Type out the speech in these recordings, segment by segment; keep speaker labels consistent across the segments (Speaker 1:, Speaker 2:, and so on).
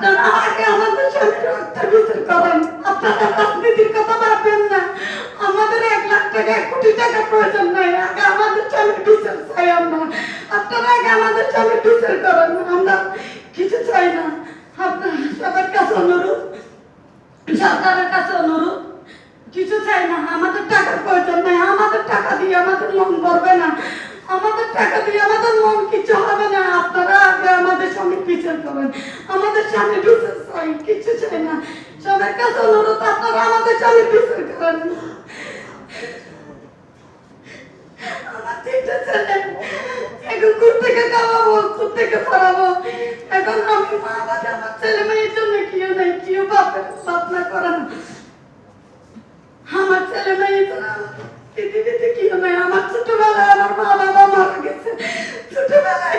Speaker 1: আপনারা আগে আমাদের স্বামীর রক্তের বিচার করেন। আপনারা রাজনীতির কথা ভাববেন না। আমাদের 1 লাখ টাকা 1 কোটি টাকা প্রয়োজন নাই। আগে আমাদের স্বামীর বিচার চাই আমরা। আপনারা আগে আমাদের স্বামীর বিচার করেন। আমরা কিছু চাই না। আপনার সবার কাছে অনুরোধ, সরকারের কাছে অনুরোধ, কিছু চাই না। আমাদের টাকার প্রয়োজন নাই। আমাদের টাকা দিয়ে আমাদের মন ভরবে না। আমাদের টাকা দিয়ে আমাদের মন কিছু হবে না। আপনারা আগে আমাদের স্বামীর বিচার করেন। আমাদের স্বামীর বিচার চাই, কিছু চাই না। সবার কাছে অনুরোধ, আপনারা আমাদের স্বামীর বিচার করেন। আমার 3টে ছেলে, এখন কোত্থেকে খাওয়াবো, কোত্থেকে পড়াবো? এখন আমি মা বাবা, আমার ছেলে মেয়ের জন্য কেউ নেই, কেউ ভাবনা করে না। আমার ছেলে মেয়ে ছাড়া পৃথিবীতে কেউ নেই। আমার ছোটবেলায় আমার মা বাবা মারা গেছে। ছোটবেলায়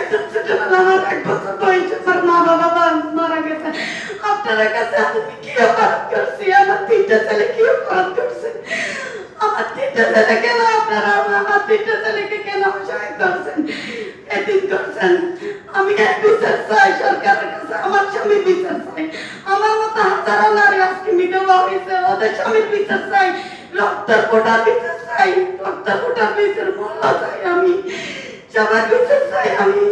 Speaker 1: আমার 1 বছর বয়সে আমার মা বাবা মারা গেছে। আপনার কাছে আমি কি অপরাধ করছি? আমার 3টে ছেলে কি অপরাধ করছে? আমার 3টে ছেলে কেন আপনারা আমার 3টে ছেলেকে কেন অসহায় করছেন, এদিন করছেন? আমি এক বিচার চাই সরকারের কাছে। আমার স্বামী বিচার চাই। আমার মতো হাজারো নারী আজকে বিধবা হয়েছে, ওদের স্বামীর বিচার চাই। রক্তের ফোঁটার বিচার চাই। রক্তের ফোঁটার বিচার মূল্য চাই আমি। সবার বিচার চাই আমি।